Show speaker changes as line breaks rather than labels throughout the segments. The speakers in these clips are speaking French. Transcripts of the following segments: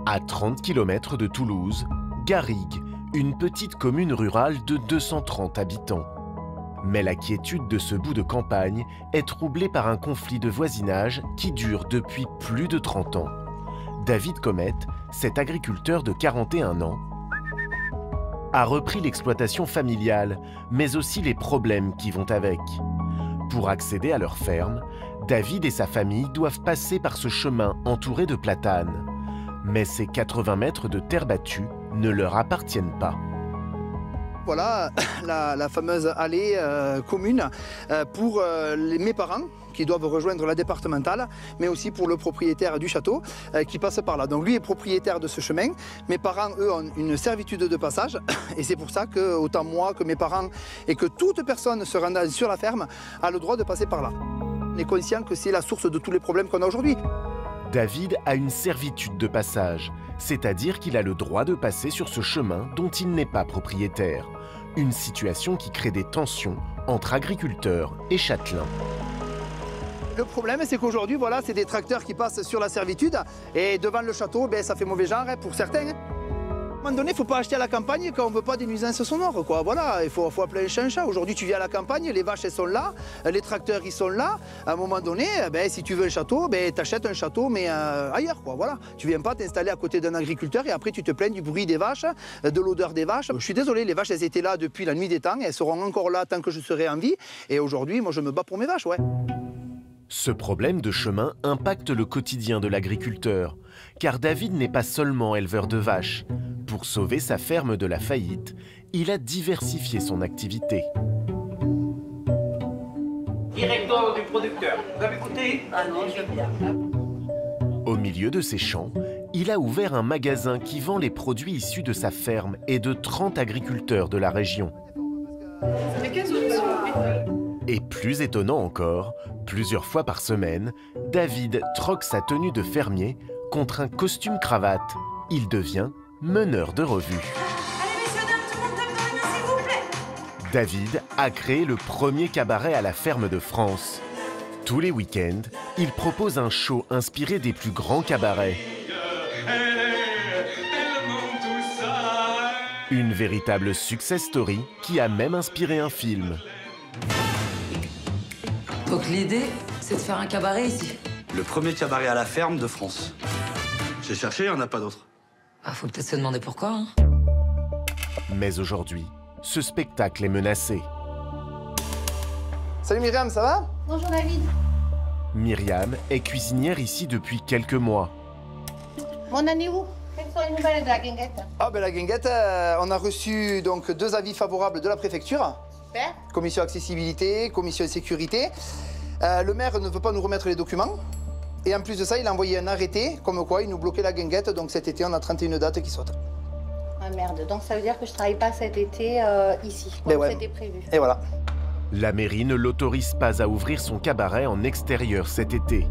À 30 km de Toulouse, Garrigues, une petite commune rurale de 230 habitants. Mais la quiétude de ce bout de campagne est troublée par un conflit de voisinage qui dure depuis plus de 30 ans. David Comet, cet agriculteur de 41 ans, a repris l'exploitation familiale, mais aussi les problèmes qui vont avec. Pour accéder à leur ferme, David et sa famille doivent passer par ce chemin entouré de platanes. Mais ces 80 mètres de terre battue ne leur appartiennent pas.
Voilà la fameuse allée commune pour mes parents qui doivent rejoindre la départementale, mais aussi pour le propriétaire du château qui passe par là. Donc lui est propriétaire de ce chemin. Mes parents, eux, ont une servitude de passage et c'est pour ça que, autant moi que mes parents et que toute personne se rendant sur la ferme a le droit de passer par là. On est conscient que c'est la source de tous les problèmes qu'on a aujourd'hui.
David a une servitude de passage, c'est-à-dire qu'il a le droit de passer sur ce chemin dont il n'est pas propriétaire. Une situation qui crée des tensions entre agriculteurs et châtelains.
Le problème, c'est qu'aujourd'hui, voilà, c'est des tracteurs qui passent sur la servitude et devant le château, ben, ça fait mauvais genre pour certains. À un moment donné, il ne faut pas acheter à la campagne quand on ne veut pas des nuisances sonores, quoi. Voilà, il faut appeler un chat un chat. Aujourd'hui, tu viens à la campagne, les vaches, elles sont là, les tracteurs, ils sont là. À un moment donné, ben, si tu veux un château, ben, tu achètes un château, mais ailleurs, quoi. Voilà. Tu ne viens pas t'installer à côté d'un agriculteur et après, tu te plains du bruit des vaches, de l'odeur des vaches. Je suis désolé, les vaches, elles étaient là depuis la nuit des temps, elles seront encore là tant que je serai en vie. Et aujourd'hui, moi, je me bats pour mes vaches, ouais.
Ce problème de chemin impacte le quotidien de l'agriculteur, car David n'est pas seulement éleveur de vaches. Pour sauver sa ferme de la faillite, il a diversifié son activité.
Directeur du producteur, vous avez écouté? Ah non, je veux bien.
Au milieu de ses champs, il a ouvert un magasin qui vend les produits issus de sa ferme et de 30 agriculteurs de la région.
Ça fait 15 euros.
Et plus étonnant encore, plusieurs fois par semaine, David troque sa tenue de fermier contre un costume cravate. Il devient meneur de revue.
Allez messieurs, dames, tout le monde tape dans les mains, s'il vous plaît.
David a créé le premier cabaret à la ferme de France. Tous les week-ends, il propose un show inspiré des plus grands cabarets. Une véritable success story qui a même inspiré un film.
Donc l'idée, c'est de faire un cabaret ici.
Le premier cabaret à la ferme de France. J'ai cherché, il n'y en a pas d'autre.
Ah, faut peut-être se demander pourquoi, hein.
Mais aujourd'hui, ce spectacle est menacé.
Salut Myriam, ça va?
Bonjour David.
Myriam est cuisinière ici depuis quelques mois.
Mon année où? Quelles sont les nouvelles de la guinguette?
Ah ben la guinguette, on a reçu donc 2 avis favorables de la préfecture.
Super.
Commission accessibilité, commission sécurité. Le maire ne veut pas nous remettre les documents. Et en plus de ça, il a envoyé un arrêté, comme quoi il nous bloquait la guinguette. Donc cet été, on a 31 dates qui sautent.
Ah merde, donc ça veut dire que je travaille pas cet été ici,
Mais
comme
ouais.
c'était prévu.
Et voilà.
La mairie ne l'autorise pas à ouvrir son cabaret en extérieur cet été.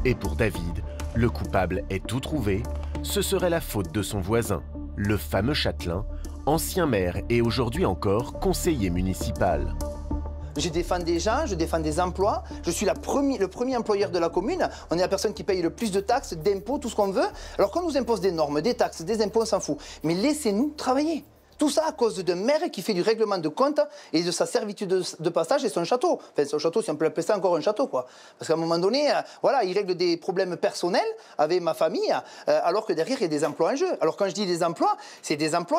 Et pour David, le coupable est tout trouvé. Ce serait la faute de son voisin, le fameux châtelain, ancien maire et aujourd'hui encore conseiller municipal.
Je défends des gens, je défends des emplois. Je suis le premier employeur de la commune. On est la personne qui paye le plus de taxes, d'impôts, tout ce qu'on veut. Alors qu'on nous impose des normes, des taxes, des impôts, on s'en fout. Mais laissez-nous travailler. Tout ça à cause d'un maire qui fait du règlement de compte et de sa servitude de passage et son château. Enfin, son château, si on peut appeler ça encore un château, quoi. Parce qu'à un moment donné, voilà, il règle des problèmes personnels avec ma famille, alors que derrière, il y a des emplois en jeu. Alors quand je dis des emplois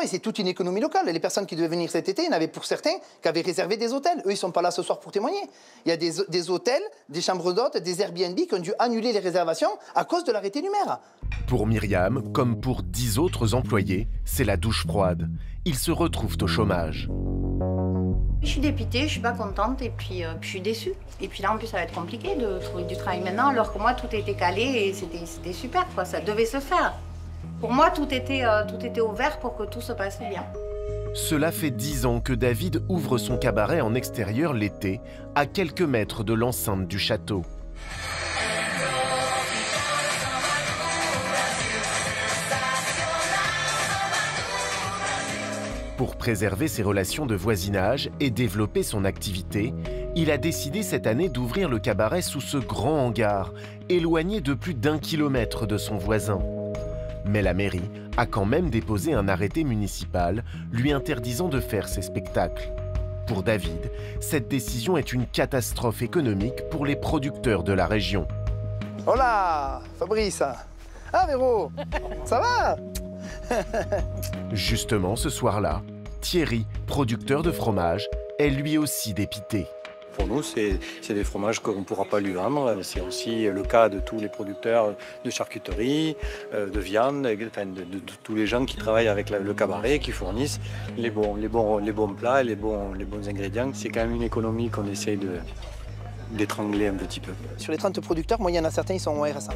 et c'est toute une économie locale. Les personnes qui devaient venir cet été, il y en avait pour certains qui avaient réservé des hôtels. Eux, ils ne sont pas là ce soir pour témoigner. Il y a des hôtels, des chambres d'hôtes, des Airbnb qui ont dû annuler les réservations à cause de l'arrêté du maire.
Pour Myriam, comme pour 10 autres employés, c'est la douche froide. Ils se retrouvent au chômage.
Je suis dépitée, je suis pas contente et puis je suis déçue. Et puis là en plus ça va être compliqué de trouver du travail maintenant alors que moi tout était calé et c'était super quoi, ça devait se faire. Pour moi tout était ouvert pour que tout se passe bien.
Cela fait 10 ans que David ouvre son cabaret en extérieur l'été, à quelques mètres de l'enceinte du château. Pour préserver ses relations de voisinage et développer son activité, il a décidé cette année d'ouvrir le cabaret sous ce grand hangar, éloigné de plus d'1 kilomètre de son voisin. Mais la mairie a quand même déposé un arrêté municipal lui interdisant de faire ses spectacles. Pour David, cette décision est une catastrophe économique pour les producteurs de la région.
Hola, Fabrice. Ah, Véro, ça va?
Justement, ce soir-là, Thierry, producteur de fromage, est lui aussi dépité.
Pour nous, c'est des fromages qu'on ne pourra pas lui vendre. C'est aussi le cas de tous les producteurs de charcuterie, de viande, enfin, de tous les gens qui travaillent avec le cabaret, qui fournissent les bons plats, les bons ingrédients. C'est quand même une économie qu'on essaye d'étrangler un petit peu.
Sur les 30 producteurs, moi, il y en a certains, ils sont au RSA.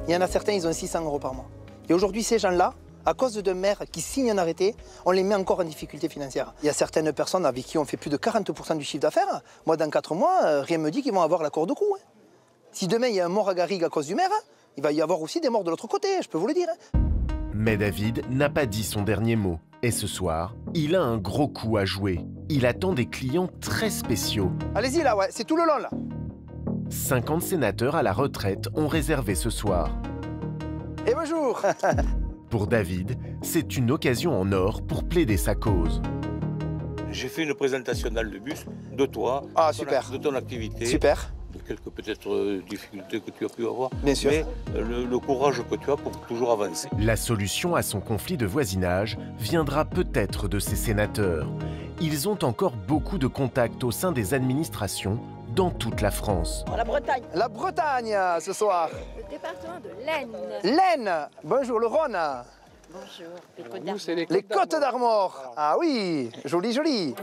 Il y en a certains, ils ont 600 € par mois. Et aujourd'hui, ces gens-là, à cause de maires qui signent un arrêté, on les met encore en difficulté financière. Il y a certaines personnes avec qui on fait plus de 40% du chiffre d'affaires. Moi, dans 4 mois, rien ne me dit qu'ils vont avoir la corde au cou. Hein. Si demain, il y a un mort à Garrigues à cause du maire, il va y avoir aussi des morts de l'autre côté, je peux vous le dire.
Mais David n'a pas dit son dernier mot. Et ce soir, il a un gros coup à jouer. Il attend des clients très spéciaux.
Allez-y, là, ouais, c'est tout le long, là.
50 sénateurs à la retraite ont réservé ce soir.
Et bonjour.
Pour David, c'est une occasion en or pour plaider sa cause.
J'ai fait une présentation dans le bus de toi,
super.
de ton activité,
Super.
de quelques peut-être difficultés que tu as pu avoir,
Bien sûr.
mais le courage que tu as pour toujours avancer.
La solution à son conflit de voisinage viendra peut-être de ces sénateurs. Ils ont encore beaucoup de contacts au sein des administrations dans toute la France.
La Bretagne.
La Bretagne, ce soir.
Le département de l'Aisne.
L'Aisne. Bonjour, le Rhône.
Bonjour. Les Côtes
Les Côtes d'Armor. Ah oui, joli, joli.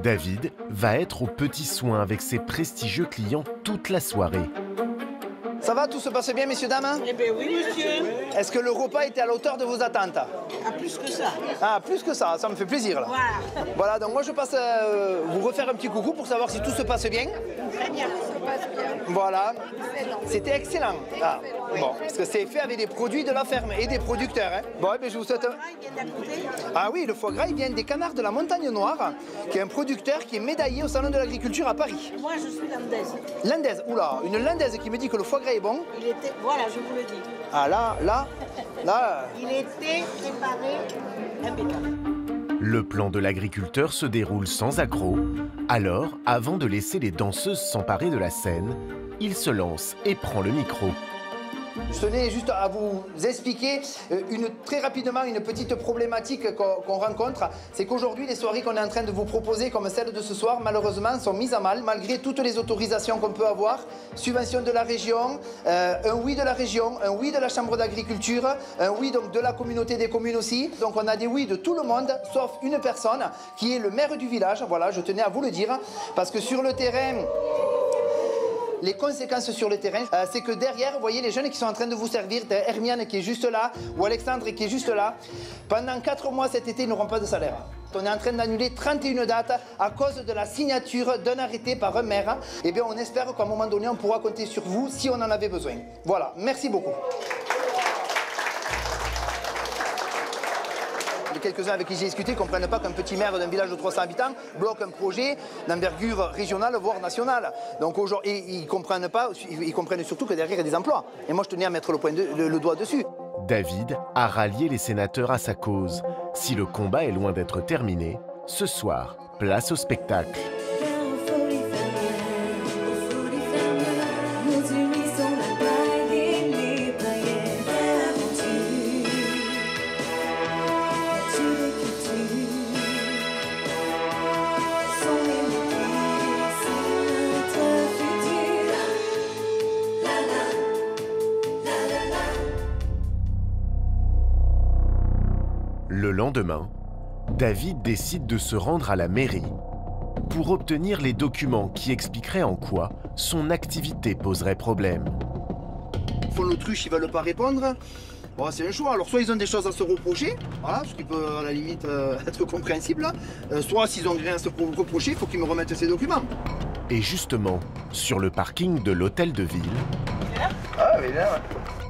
David va être aux petits soins avec ses prestigieux clients toute la soirée.
Ça va, tout se passe bien, messieurs, dames?
Eh bien oui, monsieur.
Est-ce que le repas était à la hauteur de vos attentes?
Ah, plus que ça.
Ah, plus que ça me fait plaisir, là.
Voilà.
Voilà, donc moi je passe vous refaire un petit coucou pour savoir si tout se passe bien.
Très bien.
Voilà. C'était excellent. Ah, bon, parce que c'est fait avec des produits de la ferme et des producteurs. Hein. Bon, eh bien, je vous souhaite... Ah oui, le foie gras, il vient des canards de la Montagne Noire, qui est un producteur qui est médaillé au Salon de l'Agriculture à Paris.
Moi, je suis landaise.
Landaise, oula, une landaise qui me dit que le foie gras est bon.
Il était... Voilà, je vous le dis.
Ah là...
Il était préparé impeccable.
Le plan de l'agriculteur se déroule sans accroc. Alors, avant de laisser les danseuses s'emparer de la scène, il se lance et prend le micro.
Je tenais juste à vous expliquer très rapidement une petite problématique qu'on rencontre. C'est qu'aujourd'hui, les soirées qu'on est en train de vous proposer, comme celle de ce soir, malheureusement, sont mises à mal, malgré toutes les autorisations qu'on peut avoir. Subvention de la région, un oui de la région, un oui de la Chambre d'agriculture, un oui donc de la communauté des communes aussi. Donc on a des oui de tout le monde, sauf une personne, qui est le maire du village. Voilà, je tenais à vous le dire, parce que sur le terrain... Les conséquences sur le terrain, c'est que derrière, vous voyez les jeunes qui sont en train de vous servir, Hermiane qui est juste là, ou Alexandre qui est juste là, pendant 4 mois cet été, ils n'auront pas de salaire. On est en train d'annuler 31 dates à cause de la signature d'un arrêté par un maire. Eh bien, on espère qu'à un moment donné, on pourra compter sur vous si on en avait besoin. Voilà, merci beaucoup. Quelques-uns avec qui j'ai discuté ne comprennent pas qu'un petit maire d'un village de 300 habitants bloque un projet d'envergure régionale, voire nationale. Donc aujourd'hui, ils comprennent pas, ils comprennent surtout que derrière il y a des emplois. Et moi je tenais à mettre le doigt dessus.
David a rallié les sénateurs à sa cause. Si le combat est loin d'être terminé, ce soir, place au spectacle. Le lendemain, David décide de se rendre à la mairie pour obtenir les documents qui expliqueraient en quoi son activité poserait problème.
L'autruche, ils ne veulent pas répondre. Bon, c'est un choix. Alors, soit ils ont des choses à se reprocher, voilà, ce qui peut à la limite être compréhensible, soit s'ils ont rien à se reprocher, il faut qu'ils me remettent ces documents.
Et justement, sur le parking de l'hôtel de ville,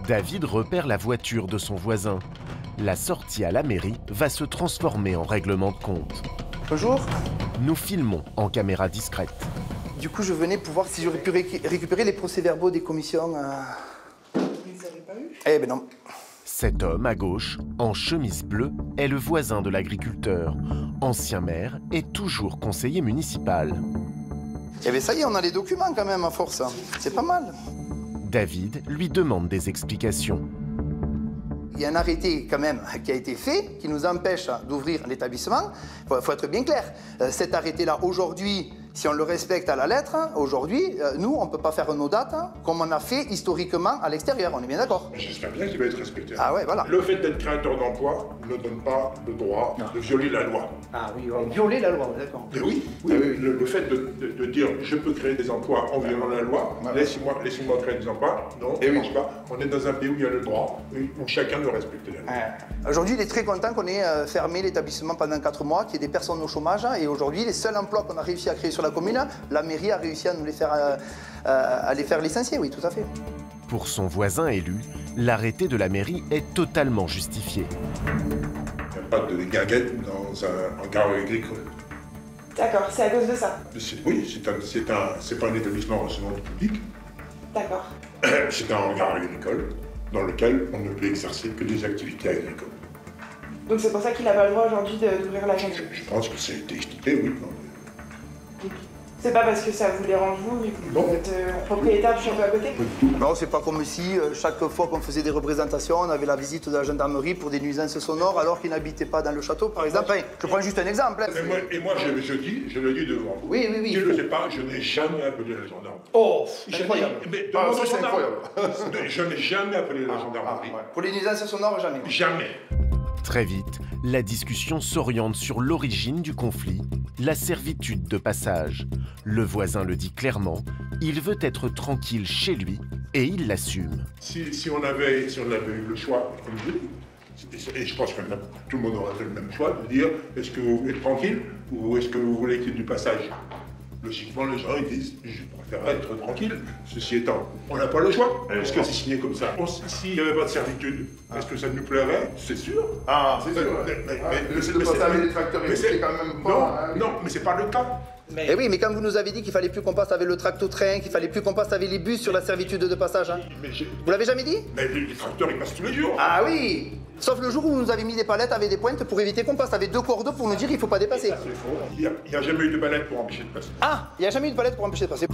David repère la voiture de son voisin. La sortie à la mairie va se transformer en règlement de compte.
Bonjour.
Nous filmons en caméra discrète.
Du coup, je venais pour voir si j'aurais pu récupérer les procès-verbaux des commissions. Vous les avez pas eu ? Eh ben non.
Cet homme, à gauche, en chemise bleue, est le voisin de l'agriculteur, ancien maire et toujours conseiller municipal.
Eh bien ça y est, on a les documents quand même à force, c'est pas mal.
David lui demande des explications.
Il y a un arrêté quand même qui a été fait, qui nous empêche d'ouvrir l'établissement. Il faut être bien clair. Cet arrêté-là, aujourd'hui, si on le respecte à la lettre, aujourd'hui, nous, on ne peut pas faire nos dates comme on a fait historiquement à l'extérieur. On est bien d'accord?
J'espère bien qu'il va être respecté.
Ah ouais, voilà.
Le fait d'être créateur d'emploi ne donne pas le droit de violer la loi.
Ah oui, violer la loi, d'accord.
Oui, le fait de dire je peux créer des emplois en violant la loi, laissez-moi créer des emplois, non, ça ne marche pas. On est dans un pays où il y a le droit, où chacun doit respecter la loi.
Aujourd'hui, il est très content qu'on ait fermé l'établissement pendant 4 mois, qu'il y ait des personnes au chômage. Et aujourd'hui, les seuls emplois qu'on a réussi à créer sur la commune, la mairie a réussi à nous les faire, à les faire licencier, oui, tout à fait.
Pour son voisin élu, l'arrêté de la mairie est totalement justifié.
Il n'y a pas de guinguette dans un hangar agricole.
D'accord, c'est à cause de ça?
Oui, c'est pas un établissement recevant du public.
D'accord.
C'est un hangar agricole dans lequel on ne peut exercer que des activités agricoles.
Donc c'est pour ça qu'il n'a pas le droit aujourd'hui d'ouvrir la mairie?
Je pense que ça a été expliqué, oui.
C'est pas parce que ça vous dérange vous, vu que vous êtes propriétaire du château à côté?
Non, c'est pas comme si chaque fois qu'on faisait des représentations, on avait la visite de la gendarmerie pour des nuisances sonores alors qu'ils n'habitaient pas dans le château, par exemple. Enfin, je prends juste un exemple.
Et moi, je le dis devant vous.
Oui, oui, oui.
Tu ne le sais pas, je n'ai jamais appelé la gendarmerie.
Oh, incroyable.
C'est incroyable. Je n'ai jamais appelé la gendarmerie.
Pour les nuisances sonores, jamais.
Jamais.
Très vite, la discussion s'oriente sur l'origine du conflit, la servitude de passage. Le voisin le dit clairement, il veut être tranquille chez lui et il l'assume.
Si on avait eu le choix, comme je dis, et je pense que tout le monde aurait fait le même choix, de dire est-ce que vous êtes tranquille ou est-ce que vous voulez qu'il y ait du passage? Logiquement, les gens ils disent je préfère être tranquille. Ceci étant, on n'a pas le choix. Est-ce que c'est signé comme ça? S'il n'y avait pas de servitude, est-ce que ça nous plairait? C'est sûr.
Ah, c'est sûr. Le passage des tracteurs, c'est quand même pas.
Non, mais c'est pas le cas.
Eh oui, mais quand vous nous avez dit qu'il fallait plus qu'on passe avec le tracto-train, qu'il fallait plus qu'on passe avec les bus sur la servitude de passage, vous l'avez jamais dit?
Mais les tracteurs, ils passent tous les jours.
Ah oui. Sauf le jour où vous nous avez mis des palettes avec des pointes pour éviter qu'on passe avec 2 cordeaux pour nous dire qu'il ne faut pas dépasser.
C'est faux. Il n'y a jamais eu de palette pour empêcher de passer.
Ah, il n'y a jamais eu de palette pour empêcher de passer.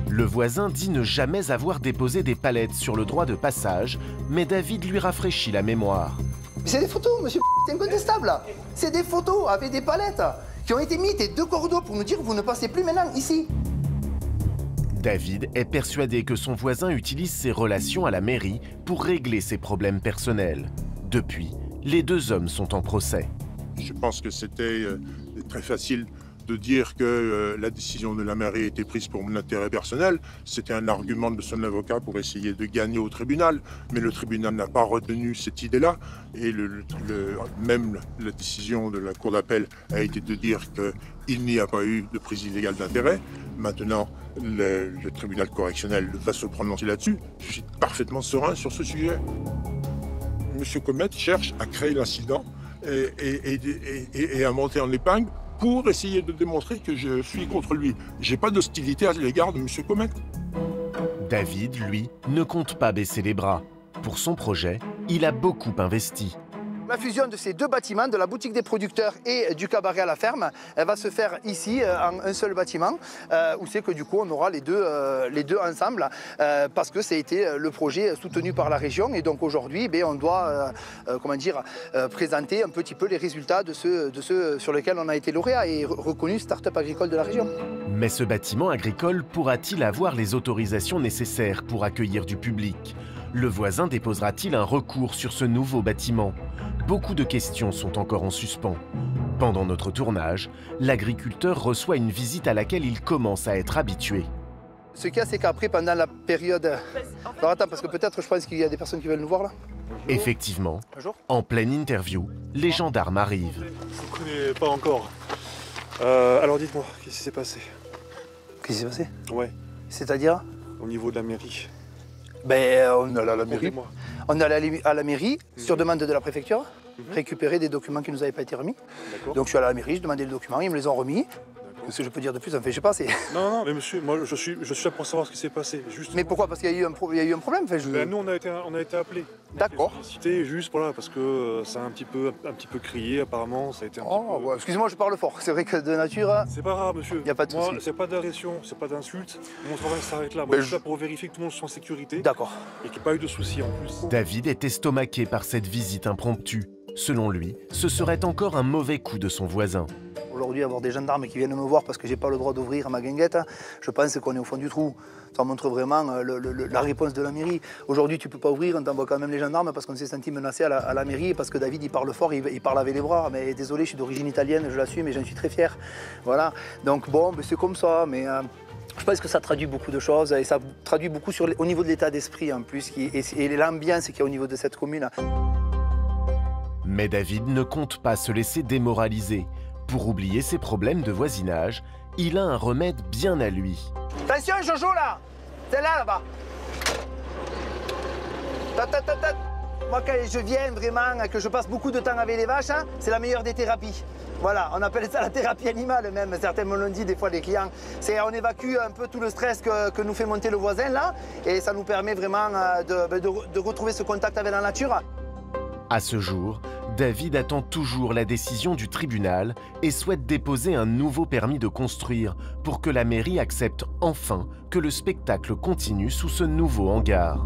Le voisin dit ne jamais avoir déposé des palettes sur le droit de passage, mais David lui rafraîchit la mémoire.
Mais c'est des photos, monsieur, c'est incontestable. C'est des photos avec des palettes qui ont été mises et 2 cordeaux pour nous dire que vous ne passez plus maintenant ici.
David est persuadé que son voisin utilise ses relations à la mairie pour régler ses problèmes personnels. Depuis, les 2 hommes sont en procès.
Je pense que c'était très facile de dire que la décision de la mairie était prise pour mon intérêt personnel. C'était un argument de son avocat pour essayer de gagner au tribunal. Mais le tribunal n'a pas retenu cette idée-là. Et même la décision de la cour d'appel a été de dire qu'il n'y a pas eu de prise illégale d'intérêt. Maintenant, le tribunal correctionnel va se prononcer là-dessus. Je suis parfaitement serein sur ce sujet. Monsieur Comet cherche à créer l'incident et à monter en épingle pour essayer de démontrer que je suis contre lui. J'ai pas d'hostilité à l'égard de monsieur Comet.
David, lui, ne compte pas baisser les bras. Pour son projet, il a beaucoup investi.
La fusion de ces 2 bâtiments, de la boutique des producteurs et du cabaret à la ferme, elle va se faire ici, en un seul bâtiment, où c'est que du coup on aura les deux ensemble, parce que ça a été le projet soutenu par la région, et donc aujourd'hui on doit présenter un petit peu les résultats de ceux sur lesquels on a été lauréat et reconnu start-up agricole de la région.
Mais ce bâtiment agricole pourra-t-il avoir les autorisations nécessaires pour accueillir du public? Le voisin déposera-t-il un recours sur ce nouveau bâtiment? Beaucoup de questions sont encore en suspens. Pendant notre tournage, l'agriculteur reçoit une visite à laquelle il commence à être habitué.
Ce qu'il y a, c'est qu'après, pendant la période... Alors attends, parce que peut-être, je pense qu'il y a des personnes qui veulent nous voir là.
Effectivement,
bonjour.
En pleine interview, les gendarmes arrivent.
Je ne connais pas encore. Alors dites-moi, qu'est-ce qui s'est passé?
Qu'est-ce qui s'est passé?
Ouais.
C'est-à-dire?
Au niveau de la mairie.
On est allé à la mairie. On est allé à la mairie, sur demande de la préfecture, récupérer des documents qui ne nous avaient pas été remis. Donc je suis allé à la mairie, je demandais les documents, ils me les ont remis. Qu'est-ce que je peux dire de plus? Enfin, je sais pas, c'est...
Non, mais monsieur, moi je suis là pour savoir ce qui s'est passé. Juste...
Mais pourquoi? Parce qu'il y a eu un problème enfin,
Nous, on a été appelés.
D'accord.
C'était juste voilà, parce que ça a un petit peu crié, apparemment, ça a été un petit peu...
Ouais, excusez-moi, je parle fort. C'est vrai que de nature...
C'est pas grave, monsieur.
Il n'y a pas de souci.
Moi, c'est pas d'agression, c'est pas d'insulte. Mon travail s'arrête là. Moi, je suis là pour vérifier que tout le monde soit en sécurité.
D'accord.
Et qu'il n'y ait pas eu de soucis en plus.
David est estomaqué par cette visite impromptue. Selon lui, ce serait encore un mauvais coup de son voisin.
Aujourd'hui, avoir des gendarmes qui viennent me voir parce que j'ai pas le droit d'ouvrir ma guinguette, je pense qu'on est au fond du trou. Ça montre vraiment la réponse de la mairie. Aujourd'hui, tu peux pas ouvrir, on t'envoie quand même les gendarmes parce qu'on s'est senti menacé à la mairie, parce que David, il parle fort, il parle avec les bras. Mais désolé, je suis d'origine italienne, je l'assume et j'en suis très fier. Voilà. Donc bon, c'est comme ça, mais... je pense que ça traduit beaucoup de choses et ça traduit beaucoup au niveau de l'état d'esprit en plus et l'ambiance qu'il y a au niveau de cette commune.
Mais David ne compte pas se laisser démoraliser. Pour oublier ses problèmes de voisinage, il a un remède bien à lui.
Attention Jojo là! C'est là-bas! Moi quand je viens vraiment, que je passe beaucoup de temps avec les vaches, hein, c'est la meilleure des thérapies. Voilà, on appelle ça la thérapie animale même, certains me l'ont dit des fois les clients. On évacue un peu tout le stress que nous fait monter le voisin là, et ça nous permet vraiment de retrouver ce contact avec la nature.
À ce jour, David attend toujours la décision du tribunal et souhaite déposer un nouveau permis de construire pour que la mairie accepte enfin que le spectacle continue sous ce nouveau hangar.